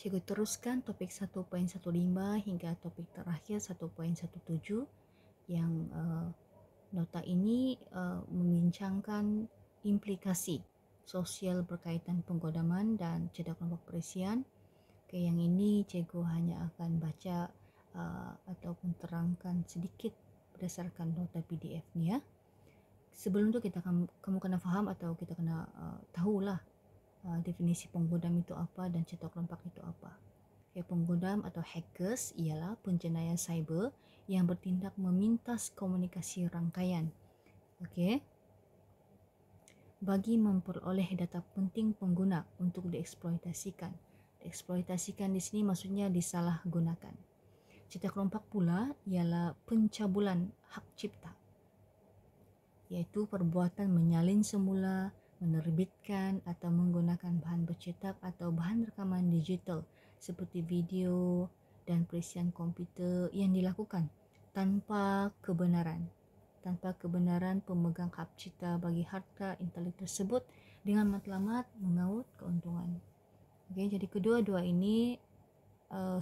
Cikgu teruskan topik 1.15 hingga topik terakhir 1.17 yang nota ini membincangkan implikasi sosial berkaitan penggodaman dan cerdak kelompok perisian. Okay, yang ini cikgu hanya akan baca ataupun terangkan sedikit berdasarkan nota PDF ni ya. Sebelum tu kamu kena faham atau kita kena tahulah definisi penggodam itu apa dan cerdak kelompok itu apa. Okay, penggodam atau hackers ialah penjenayah cyber yang bertindak memintas komunikasi rangkaian. Okay, bagi memperoleh data penting pengguna untuk dieksploitasikan. Dieksploitasikan di sini maksudnya disalahgunakan. Cerdak kelompok pula ialah pencabulan hak cipta, iaitu perbuatan menyalin semula, menerbitkan atau menggunakan bahan bercetak atau bahan rekaman digital seperti video dan perisian komputer yang dilakukan tanpa kebenaran pemegang hak cipta bagi harta intelektual tersebut dengan matlamat mengaut keuntungan. Okay, jadi kedua-dua ini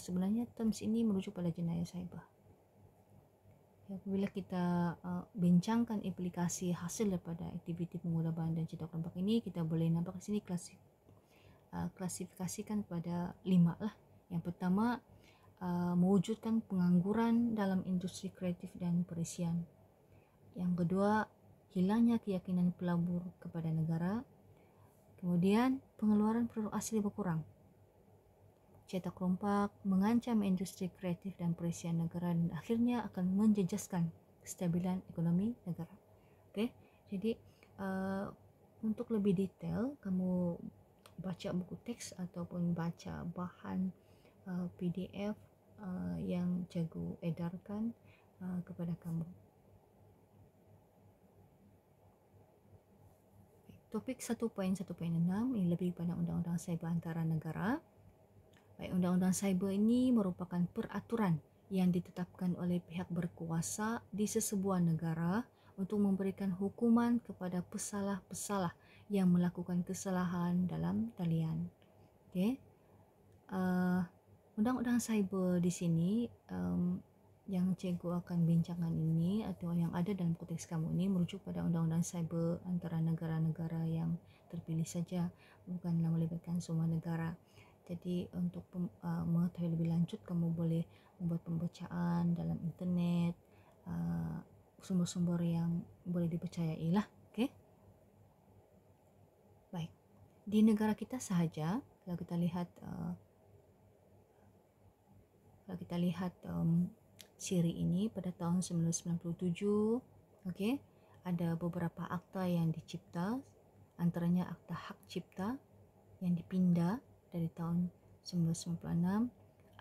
sebenarnya terms ini merujuk pada jenayah cyber. Apabila kita bincangkan implikasi hasil daripada aktiviti penggodaman dan cerdak kelompok ini, kita boleh nampak di sini klasifikasikan kepada 5 lah. Yang pertama, mewujudkan pengangguran dalam industri kreatif dan perisian. Yang kedua, hilangnya keyakinan pelabur kepada negara. Kemudian, pengeluaran produk asli berkurang. Cerdak kelompok mengancam industri kreatif dan perisian negara dan akhirnya akan menjejaskan kestabilan ekonomi negara. Okay? Jadi untuk lebih detail, kamu baca buku teks ataupun baca bahan PDF yang cikgu edarkan kepada kamu. Topik 1.1.6 ini lebih pada undang-undang cyber antara negara. Baik, undang-undang cyber ini merupakan peraturan yang ditetapkan oleh pihak berkuasa di sesebuah negara untuk memberikan hukuman kepada pesalah-pesalah yang melakukan kesalahan dalam talian. Okay. Undang-undang cyber di sini yang cikgu akan bincangkan ini atau yang ada dalam konteks kamu ini merujuk pada undang-undang cyber antara negara-negara yang terpilih saja, bukanlah melibatkan semua negara. Jadi untuk mengetahui lebih lanjut, kamu boleh membuat pembacaan dalam internet, sumber-sumber yang boleh dipercayai lah. Okay? Baik, di negara kita sahaja, kalau kita lihat siri ini pada tahun 1997, okay, ada beberapa akta yang dicipta, antaranya akta hak cipta yang dipindah dari tahun 1996,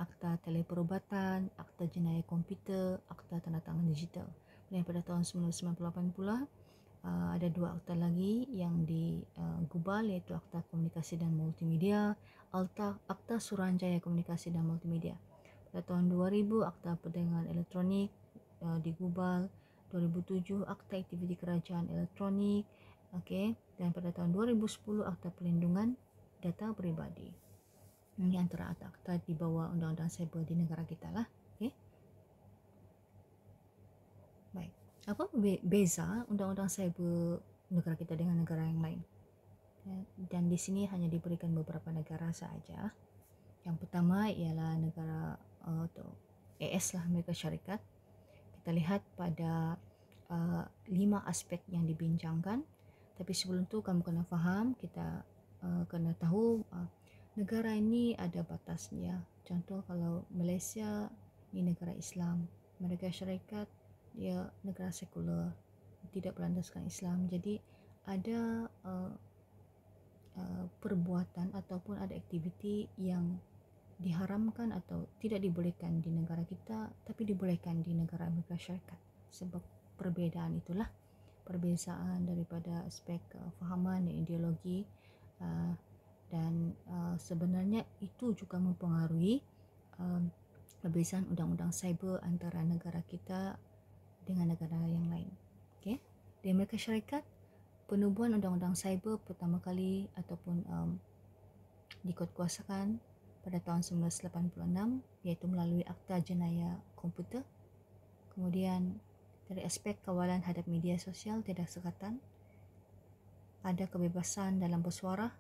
akta teleperubatan, akta jenayah komputer, akta tanda tangan digital. Dan pada tahun 1998 pula ada dua akta lagi yang digubal, iaitu akta komunikasi dan multimedia, akta Suruhanjaya komunikasi dan multimedia. Pada tahun 2000 akta perdagangan elektronik digubal, 2007 akta aktiviti kerajaan elektronik, okay, dan pada tahun 2010 akta perlindungan data peribadi. Ini antara akta di bawah undang-undang cyber di negara kita lah. Okay. Baik, apa beza undang-undang cyber negara kita dengan negara yang lain? Dan di sini hanya diberikan beberapa negara sahaja. Yang pertama ialah negara atau AS lah, Amerika Syarikat. Kita lihat pada 5 aspek yang dibincangkan. Tapi sebelum tu kamu kena faham, kita kena tahu negara ini ada batasnya. Contoh kalau Malaysia ni negara Islam, Amerika Syarikat dia negara sekular, tidak berlandaskan Islam. Jadi ada perbuatan ataupun ada aktiviti yang diharamkan atau tidak dibolehkan di negara kita tapi dibolehkan di negara Amerika Syarikat. Sebab perbezaan itulah, perbezaan daripada aspek fahaman dan ideologi, dan sebenarnya itu juga mempengaruhi perbezaan undang-undang cyber antara negara kita dengan negara yang lain. Okay? Di Amerika Syarikat, penubuhan undang-undang cyber pertama kali ataupun dikuatkuasakan pada tahun 1986, iaitu melalui Akta Jenayah Komputer. Kemudian dari aspek kawalan hadap media sosial tiada sekatan, ada kebebasan dalam bersuara.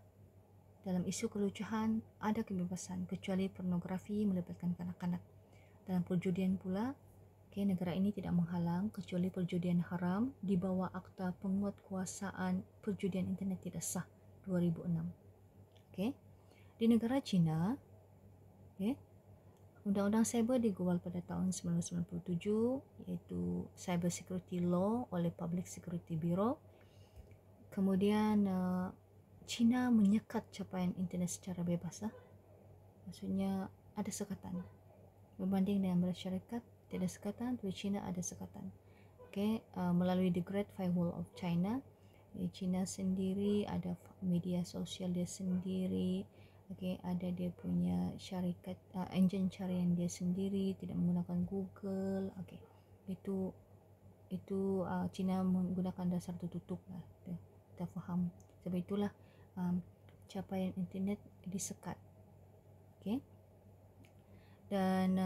Dalam isu kelucuhan ada kebebasan kecuali pornografi melibatkan kanak-kanak. Dalam perjudian pula, negara ini tidak menghalang kecuali perjudian haram di bawah Akta Penguatkuasaan Perjudian Internet Tidak Sah 2006. Di negara China, Undang-Undang Cyber digubal pada tahun 1997, iaitu Cyber Security Law oleh Public Security Bureau. Kemudian China menyekat capaian internet secara bebas. Maksudnya ada sekatan. Berbanding dengan Malaysia Syarikat, tidak sekatan, tapi China ada sekatan. Melalui the Great Firewall of China, China sendiri ada media sosial dia sendiri. Ada dia punya syarikat, enjin carian dia sendiri, tidak menggunakan Google. Itu China menggunakan dasar tertutup lah. Kita faham. Sebab itulah capaian internet disekat. Dan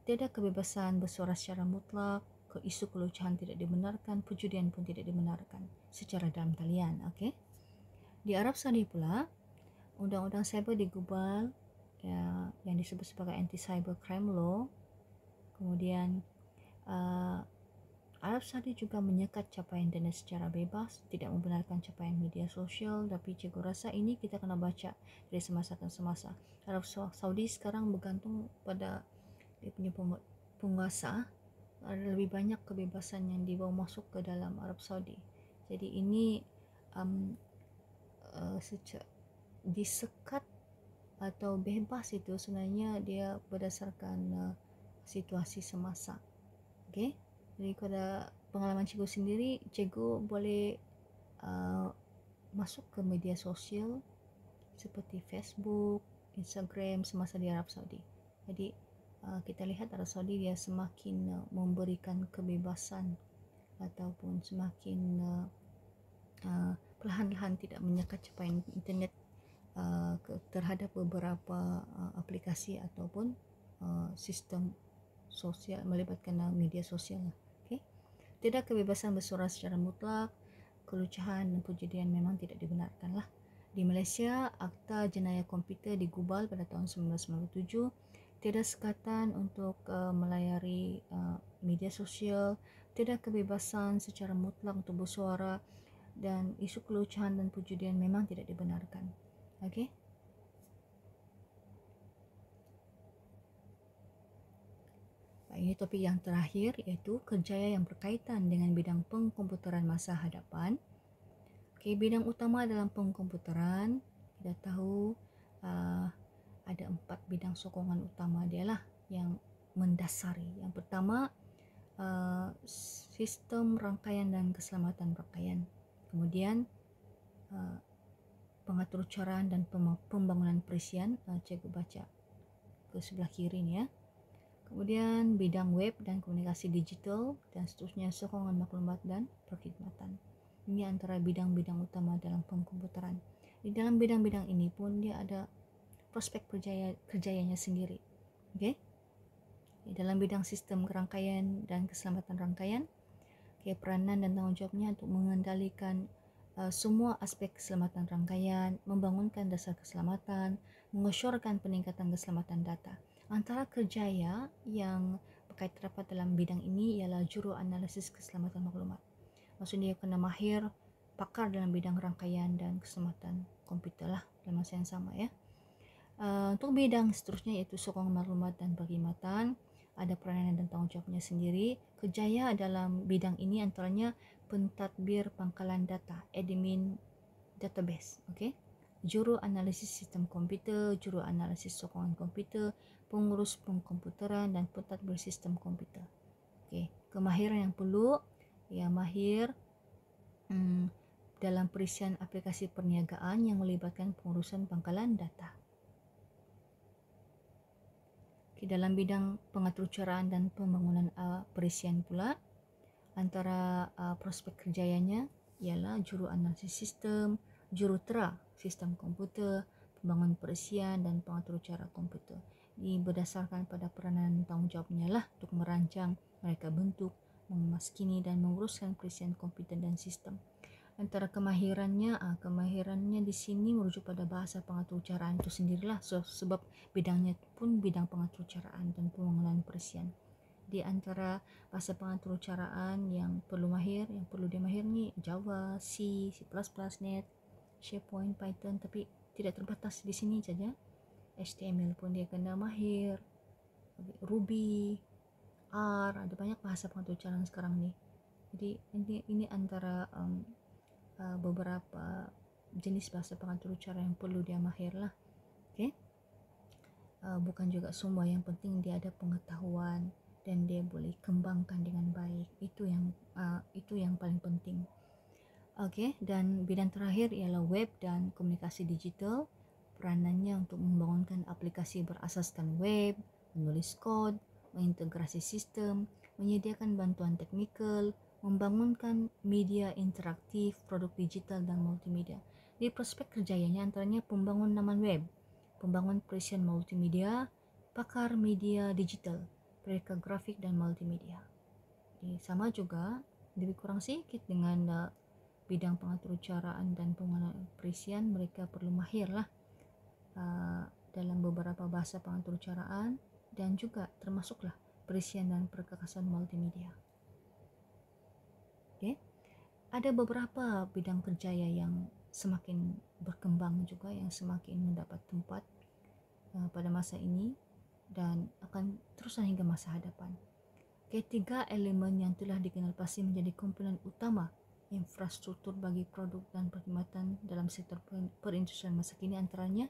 tiada kebebasan bersuara secara mutlak, isu kelucuhan tidak dibenarkan, perjudian pun tidak dibenarkan secara dalam talian. Di Arab Saudi pula, Undang-Undang Cyber digubal, yang disebut sebagai Anti-Cyber Crime Law. Kemudian Arab Saudi juga menyekat capaian internet secara bebas, tidak membenarkan capaian media sosial. Tapi cikgu rasa ini kita kena baca dari semasa ke semasa. Arab Saudi sekarang bergantung pada dia punya penguasa. Ada lebih banyak kebebasan yang dibawa masuk ke dalam Arab Saudi. Jadi ini disekat atau bebas itu sebenarnya dia berdasarkan situasi semasa. Jadi pada pengalaman cikgu sendiri, cikgu boleh masuk ke media sosial seperti Facebook, Instagram semasa di Arab Saudi. Jadi kita lihat Arab Saudi dia semakin memberikan kebebasan ataupun semakin perlahan-lahan tidak menyekat capaian internet terhadap beberapa aplikasi ataupun sistem sosial melibatkan media sosial. Tidak kebebasan bersuara secara mutlak, kelucuhan dan perjudian memang tidak dibenarkan lah. Di Malaysia, Akta Jenayah Komputer digubal pada tahun 1997. Tiada sekatan untuk melayari media sosial, tiada kebebasan secara mutlak untuk bersuara, dan isu kelucuhan dan perjudian memang tidak dibenarkan. Ini topik yang terakhir, iaitu kerjaya yang berkaitan dengan bidang pengkomputeran masa hadapan. Bidang utama dalam pengkomputeran, kita tahu ada 4 bidang sokongan utama dia lah yang mendasari. Yang pertama, sistem rangkaian dan keselamatan rangkaian. Kemudian pengaturcaraan dan pembangunan perisian, cikgu baca ke sebelah kiri ni ya. Kemudian bidang web dan komunikasi digital, dan seterusnya sokongan maklumat dan perkhidmatan. Ini antara bidang-bidang utama dalam pengkomputeran. Di dalam bidang-bidang ini pun dia ada prospek kerjayanya sendiri. Di dalam bidang sistem rangkaian dan keselamatan rangkaian, peranan dan tanggungjawabnya untuk mengendalikan semua aspek keselamatan rangkaian, membangunkan dasar keselamatan, mengesyorkan peningkatan keselamatan data. Antara kerjaya yang berkait rapat dalam bidang ini ialah juru analisis keselamatan maklumat. Maksudnya dia kena mahir, pakar dalam bidang rangkaian dan keselamatan komputer lah dalam masa yang sama ya. Untuk bidang seterusnya iaitu sokongan maklumat dan perkhidmatan, ada peranan dan tanggungjawabnya sendiri. Kerjaya dalam bidang ini antaranya pentadbir pangkalan data, admin database, juru analisis sistem komputer, juru analisis sokongan komputer, pengurus pengkomputeran dan pentadbir sistem komputer. Kemahiran yang perlu, ia mahir dalam perisian aplikasi perniagaan yang melibatkan pengurusan pangkalan data. Dalam bidang pengaturcaraan dan pembangunan perisian pula, antara prospek kerjayanya ialah juru analisis sistem, jurutera sistem komputer, pembangunan perisian dan pengatur cara komputer. Ini berdasarkan pada peranan tanggung jawabnya lah untuk merancang, mereka bentuk, memaskini dan menguruskan perisian komputer dan sistem. Antara kemahirannya di sini merujuk pada bahasa pengatur caraan itu sendirilah, sebab bidangnya pun bidang pengatur caraan dan pengelolaan perisian. Di antara bahasa pengatur caraan yang perlu dia mahir ni Java, C, C++, Net, SharePoint, Python, tapi tidak terbatas di sini saja. HTML pun dia kena mahir, Ruby, R, ada banyak bahasa pengatur caraan sekarang ni. Jadi ini antara beberapa jenis bahasa pengatur cara yang perlu dia mahir lah. Okay? Bukan juga semua, yang penting dia ada pengetahuan dan dia boleh kembangkan dengan baik. Itu yang paling penting. Okay? Dan bidang terakhir ialah web dan komunikasi digital. Peranannya untuk membangunkan aplikasi berasaskan web, menulis kod, mengintegrasi sistem, menyediakan bantuan teknikal, membangunkan media interaktif, produk digital dan multimedia. Di prospek kerjanya antaranya pembangun laman web, pembangun perisian multimedia, pakar media digital, pereka grafik dan multimedia. Jadi sama juga, lebih kurang sedikit dengan bidang pengatur caraan dan pengelolaan perisian, mereka perlu mahir lah dalam beberapa bahasa pengatur caraan dan juga termasuklah perisian dan perkakasan multimedia. Okay. Ada beberapa bidang kerja yang semakin berkembang juga, yang semakin mendapat tempat pada masa ini dan akan terus hingga masa hadapan. Ketiga elemen yang telah dikenal pasti menjadi komponen utama infrastruktur bagi produk dan perkhidmatan dalam sektor perindustrian masa kini, antaranya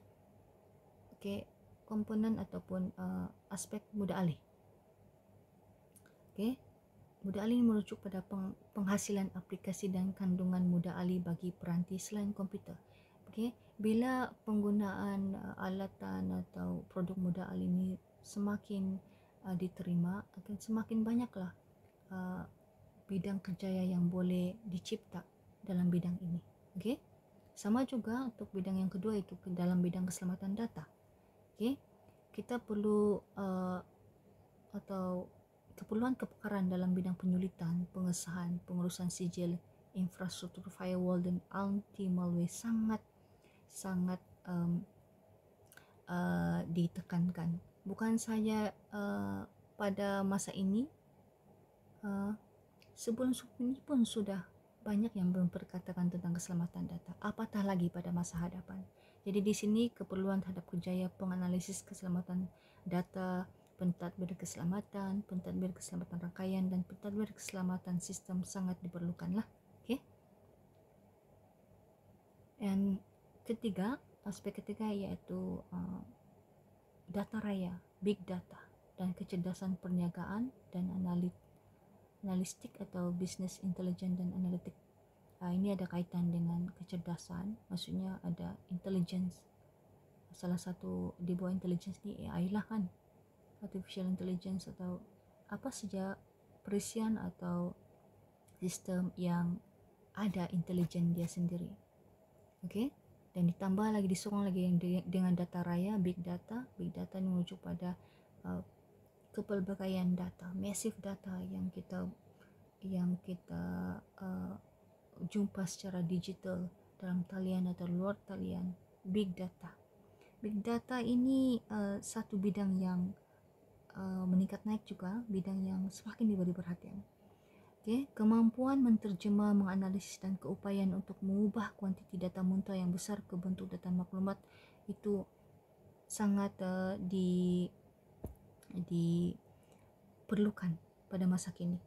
komponen ataupun aspek mudah alih. Mudah alih merujuk pada penghasilan aplikasi dan kandungan mudah alih bagi peranti selain komputer. Bila penggunaan alatan atau produk mudah alih ini semakin diterima, akan semakin banyaklah bidang kerjaya yang boleh dicipta dalam bidang ini. Sama juga untuk bidang yang kedua, itu dalam bidang keselamatan data. Kita perlu atau keperluan kepakaran dalam bidang penyulitan, pengesahan, pengurusan sijil, infrastruktur firewall dan anti malware sangat ditekankan. Bukan saja pada masa ini, sebelum ini pun sudah banyak yang memperkatakan tentang keselamatan data, apatah lagi pada masa hadapan. Jadi di sini keperluan terhadap kerjaya penganalisis keselamatan data, pentadbir keselamatan rangkaian dan pentadbir keselamatan sistem sangat diperlukan lah. Dan aspek ketiga iaitu data raya, big data dan kecerdasan perniagaan dan analistik atau business intelligence dan analitik. Ini ada kaitan dengan kecerdasan, maksudnya ada intelligence. Salah satu di bawah intelligence ni AI lah kan, artificial intelligence atau apa saja perisian atau sistem yang ada intelijen dia sendiri. Dan ditambah lagi, disokong lagi yang dengan data raya, big data. Big data ini merujuk pada kepelbagaian data, massive data yang kita jumpa secara digital dalam talian atau luar talian. Big data ini satu bidang yang meningkat naik juga, bidang yang semakin diberi perhatian. Kemampuan menterjemah, menganalisis dan keupayaan untuk mengubah kuantiti data muntah yang besar ke bentuk data maklumat itu sangat diperlukan pada masa kini.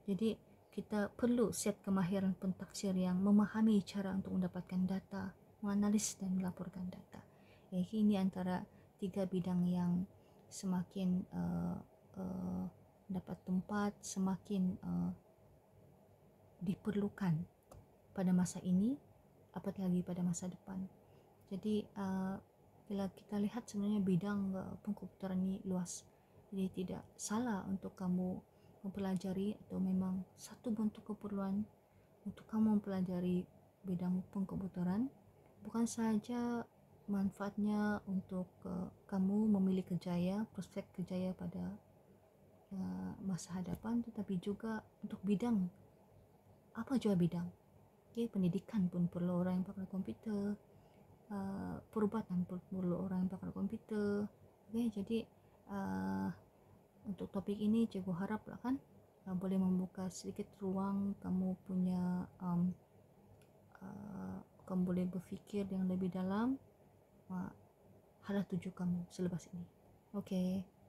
Jadi kita perlu set kemahiran pentaksir yang memahami cara untuk mendapatkan data, menganalisis dan melaporkan data. Ini antara 3 bidang yang semakin dapat tempat, semakin diperlukan pada masa ini, apalagi pada masa depan. Jadi bila kita lihat sebenarnya bidang pengkomputeran ini luas, jadi tidak salah untuk kamu mempelajari, atau memang satu bentuk keperluan untuk kamu mempelajari bidang pengkomputeran, bukan saja manfaatnya untuk kamu memilih kerjaya, prospek kerjaya pada masa hadapan, tetapi juga untuk bidang, apa jua bidang. Pendidikan pun perlu orang yang pakar komputer, perubatan pun perlu orang yang pakar komputer. Jadi untuk topik ini cikgu haraplah kan boleh membuka sedikit ruang kamu punya kamu boleh berfikir yang lebih dalam hala tuju kamu selepas ini. Okey.